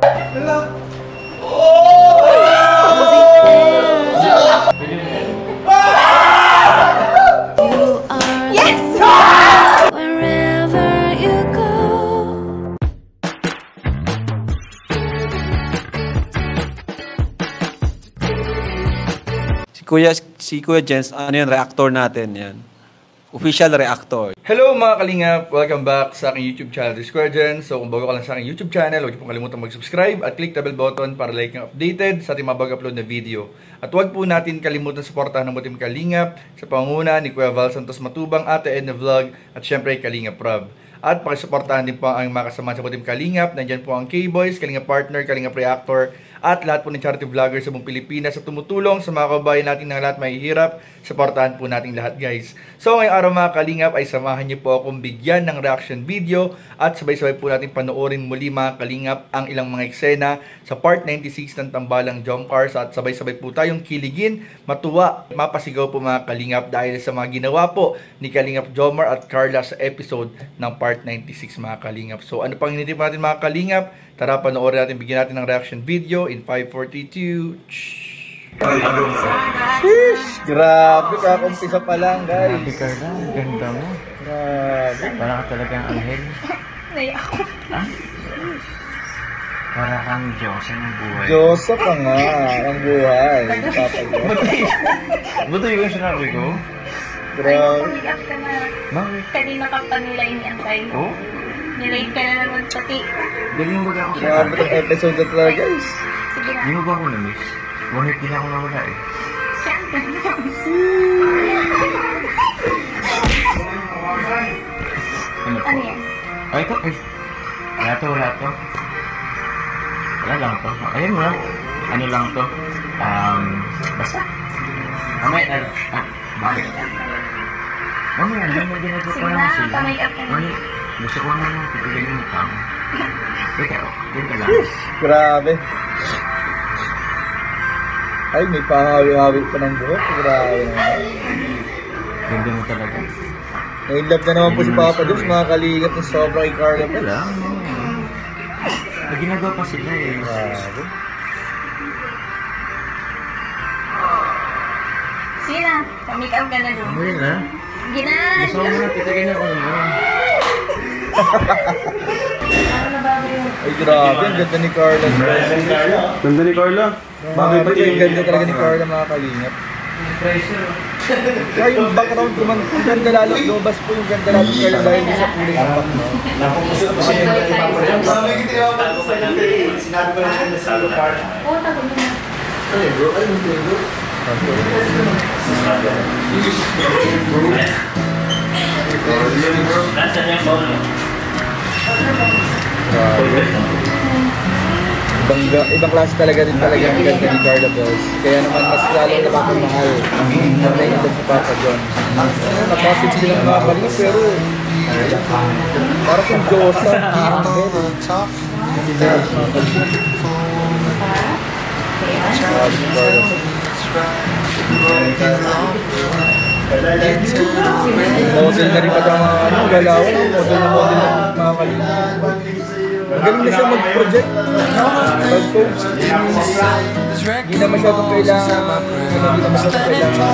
Si Kuya Jens, ano yun, reactor natin yan. Official reactor. Hello mga kalingap! Welcome back sa aking YouTube channel, this is Kuya Jens. So kung bago ka lang sa aking YouTube channel, huwag niyo pong kalimutan mag-subscribe at click the bell button para like yung updated sa ating mga bago-upload na video. At huwag po natin kalimutan suportahan ng Butim Kalingap sa pangunguna ni Kuya Val Santos Matubang, Ate Edna Vlog at syempre Kalingap Rob. At pakisuportahan din po ang mga kasama sa Butim Kalingap. Nandyan po ang K-Boys, Kalingap Partner, Kalingap Reactor, at lahat po ng charity vloggers sa buong Pilipinas sa tumutulong sa mga kababayan natin na lahat mahihirap. Supportahan po natin lahat, guys. So ngayong araw mga Kalingap ay samahan niyo po akong bigyan ng reaction video at sabay-sabay po natin panoorin muli mga Kalingap ang ilang mga eksena sa part 96 ng Tambalang Jump Cars at sabay-sabay po tayong kiligin, matuwa, mapasigaw po mga Kalingap dahil sa mga ginawa po ni Kalingap Jomar at Carla sa episode ng part 96 mga Kalingap. So ano pang hinintay natin mga Kalingap? Tara, panoorin natin, bigyan natin ng reaction video in 5, 4, 3, 2. Grabe, kakakumpisa pa lang, guys. Grabe, Carla, ganda mo. Grabe. Para ka talagang anghel. Naiyak ako. Ha? Para kang Diyosa ng buhay. Diyosa pa nga, ang buhay. Buto yung sinabi ko? Grabe. Naiyak ka na. Bakit? Kanina ka pa nila iniantay. Oh? Nilate ka na naman pati. Galing mo ba ako Grabe itong episode na talaga, guys. Sige na. Hindi mo ba ako na-miss? 1 week din ako nawala eh. Siyempre. Ano po? Ano yan? Ay, ito. Ay. Wala to, wala to. Wala lang to. Ayun mo lang. Ano lang to? Basta. Mamaya, bakit? Mamaya, hindi mo ginagawa Sige pa na, naman sila. pamay-up ka na. Gusto ko naman pipigil yung mukha mo. Teka, teka lang. Grabe. Ay, may pahawi-hawi pa ng buhok. Grabe naman. Ganda mo talaga. Na-inlove na naman po si Papa Diyos, mga Kalingap ng sobrang kay Carla. Teka lang. May ginagawa pa sila eh. Grabe. Sige na, pamake-up ka na doon. Ano na? Sige na. Gusto mo na, titagin na ako naman. Ay, grabe. Ang ganda ni Carla. Ganda ni Carla. Bakit pati yung ganda talaga ni Carla, mga Kalingap. Kaya yung background ko, ang ganda lalo. Lobas po yung ganda lalo Carla dahil sa kulay ng back, no? Sinabi ko lang sa lugar. Oo, tago mo na. Ay, bro. Ay, bro. Ibang klase talaga rin talaga ang ganda ni Carla Boss. Kaya naman mas lalo napapamahal ang nainitag si Papa John. Napapit silang mga Kalingap pero para kung Diyosa, model na rin pata mga galawan, model ng mga Kalingap. Magaling na siya mag-project. Mag-coach. Hindi na masyadong kailangan. Hindi na masyadong kailangan.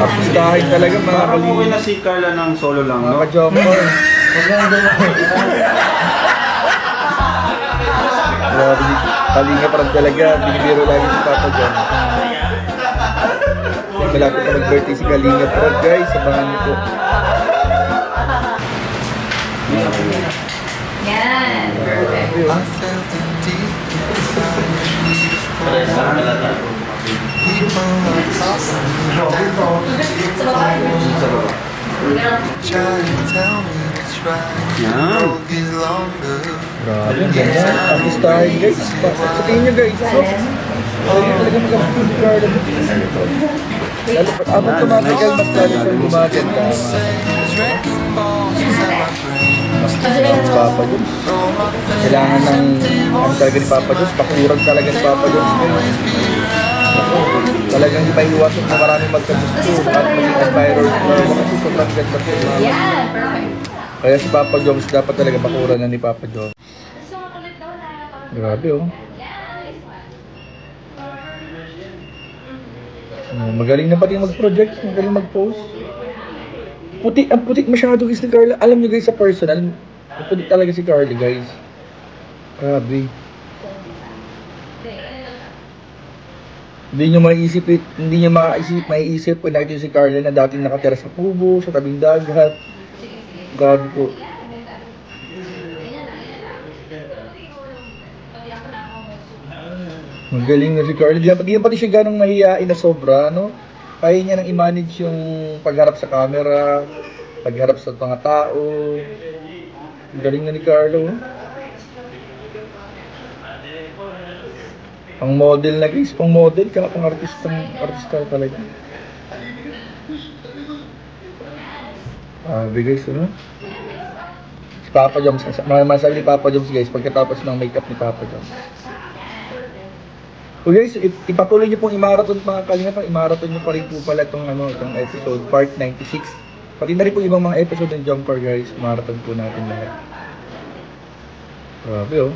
Tapos dahil talaga mga Parang okay na si Carla ng solo lang, no? mga ka-jumper. Grabe ni Kalingap parang talaga, binibiro lagi si Papa John. Malapit na mag-birthday si Kalingap parang guys, sabangan niyo po. Yan. Perfect. Grabe, ang ganda. Tapos tayo guys. Sa tingin nyo guys, ano? Pwede talaga mag-approve si Carla. Lalo pa, abang tumatagal, mas lalo siyang gumaganda. Mas talaga si Papa John. Kailangan ng, ano talaga ni Papa John, pakurag talaga ni Papa John. Talagang di maiiwasan na maraming magkagusto at maging admirer kasi sobrang ganda po. Yeah, perfect. Kaya si Papa Joms dapat talaga bakura na ni Papa Joms. Grabe oh. Magaling na pati mag-project, magaling mag-post. Puti, ang puti masyado guys ni Carla. Alam niyo guys sa personal, ang puti talaga si Carla guys. Grabe. Hindi nyo maiisip kung nakita si Carla na dating nakatira sa kubo, sa tabing dagat. Grabe po. Magaling na si Carla. Di na pati siya ganong mahihain na sobra, no? Kaya niya nang i-manage yung pagharap sa camera, pagharap sa mga tao. Galing na ni Carlo. Pang model na guys, pang model, kaya pang artista talaga. Guys, ano? Si Papa Joms, masabi ni Papa Joms guys, pagkatapos ng makeup ni Papa Joms. So guys, ipatuloy niyo pong i-marathon mga kalingap, i-marathon niyo pa rin po pala itong episode, part 96. Pati na rin po ibang mga episode ng Jumper guys, marathon po natin lahat. Grabe oh.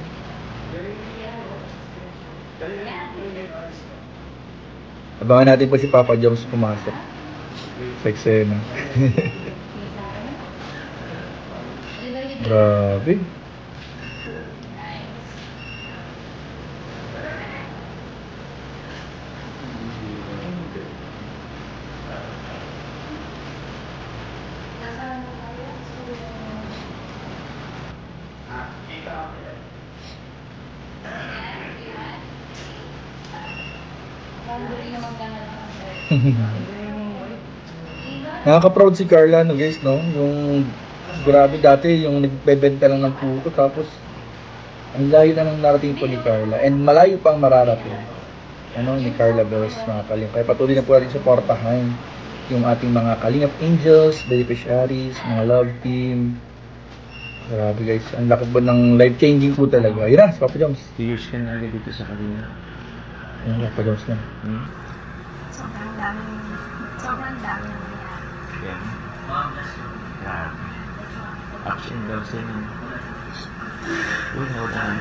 Abangan natin po si Papa Joms pumasok sa eksena. Grabe. Nakaka-proud si Carla no guys, no? Yung grabe dati yung nagbebenta lang ng puto tapos ang layo na ng narating po ni Carla and malayo pang mararating ni Carla Bells mga kalingap. Kaya patuloy na po natin suportahan yung ating mga kalingap angels, beneficiaries, mga love team. Grabe guys, ang laki po ng life changing po talaga. Yun na, si Papa Joms. 2 years ka na agad dito sa kanila. Ayun, Papa Joms na. Sobrang dami nangyayari. Yeah. Grabe. Ups and downs din. Uy, hold on.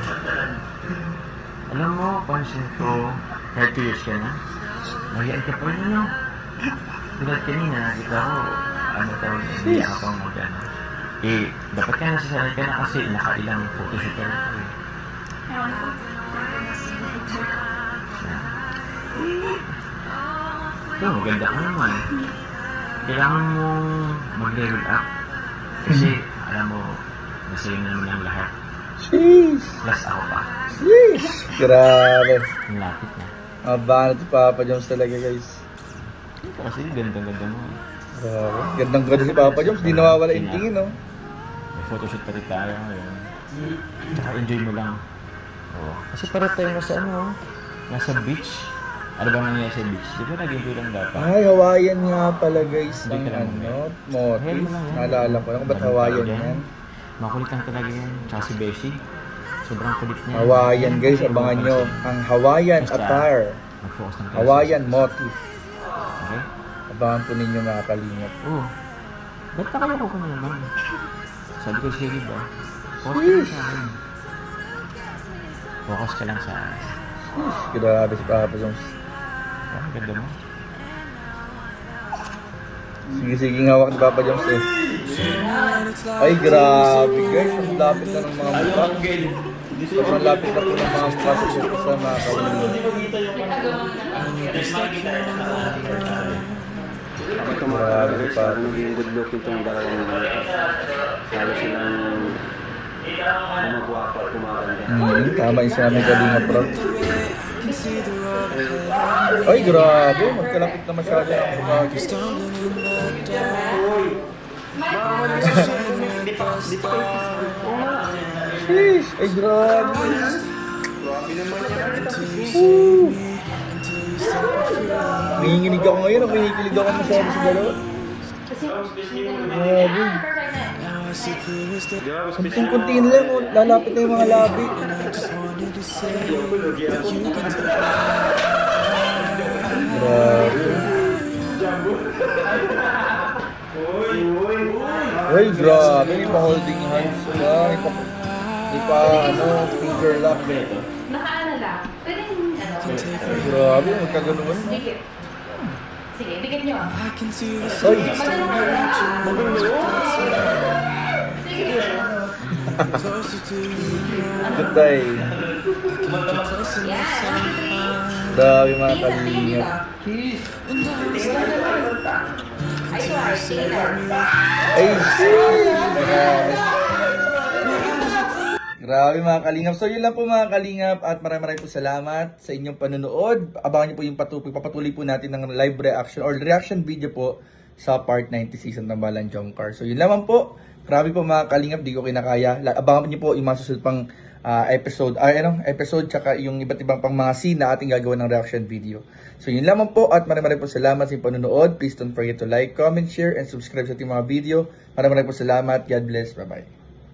Alam mo, pansin ko, 30 years ka na. Mahiyan ka pa rin, no? Tulad kanina, nakita ko, hindi ka pang mag-ano. Dapat ka nasasanay ka na kasi nakailang photoshoot ka na ito. Ito, maganda ka naman. Kailangan mong mag-level up. Kasi, alam mo, nasayin naman ang lahat. Sheesh! Plus ako pa. Sheesh! Grabe. Ang lapit na. Mabanat si Papa Joms talaga guys. Kasi ganda-ganda mo. Grabe. Gandang-ganda si Papa Joms. Di nawawala yung tingin, no? May photoshoot pa rin tayo ngayon. Tsaka enjoy mo lang. Oo. Kasi para tayo nasa beach. Ano ba nangyayari sa beach? Di ba nag-enjoy lang dapat? Ay, Hawaiian nga pala guys. Hindi ka lang motif. Naalala ko lang kung ba't Hawaiian yan. Makulit lang talaga yan. Tsaka si Beshi. Sobrang kulit niya. Hawaiian guys, abangan nyo. Ang Hawaiian attire. Mag-focus lang tayo. Hawaiian motif. Okay? Abangan po ninyo mga kalingap. Oo. Ba't nakalako ko na naman? Sabi ko sige ba? Focus ka lang sa akin. Focus ka lang sa akin. Grabe si Papa Joms. Ang ganda mo. Sige hawak ni Papa Joms eh. Ay grabe guys, ang lapit na ng mga mukha. Sobrang lapit na po ng mga mukha sa mga kalingap. Grabe si Papa. Good look itong dalawang lalo silang gumagawa at kumaganda. Tama yung sinabi Kalinga Pro. Ay grabe, magkalapit na masyado ang bumagi. Sheesh, ay grabe. Nanginginig ako ngayon, nanginginig ako masyado sa dalawa. Grabe. Kunting-kunti lang, lalapit na yung mga labi. Ay, grabe. May pa-holding hands ba? May pa, finger lock. Nakaano lang. Pwede yung Ay, grabe. Magkaganuan. Dikit. Sige, dikit nyo. Ay, Sige. Gutay. Yan. Grabe mga Tingin kalingap. Ay, grabe mga kalingap. So yun lang po mga kalingap at maraming po salamat sa inyong panonood. Abangan niyo po yung papatuloy po natin ng live reaction or reaction video po sa part 90 season ng Tambalan Jomcar. So yun lamang po. Grabe po mga kalingap, di ko kinakaya. Abangan niyo po yung mga susunod pang episode tsaka yung iba't ibang pang mga scene na ating gagawa ng reaction video. So yun lamang po at maraming po salamat sa inyong panonood. Please don't forget to like, comment, share, and subscribe sa ating mga video. Maraming po salamat. God bless. Bye-bye.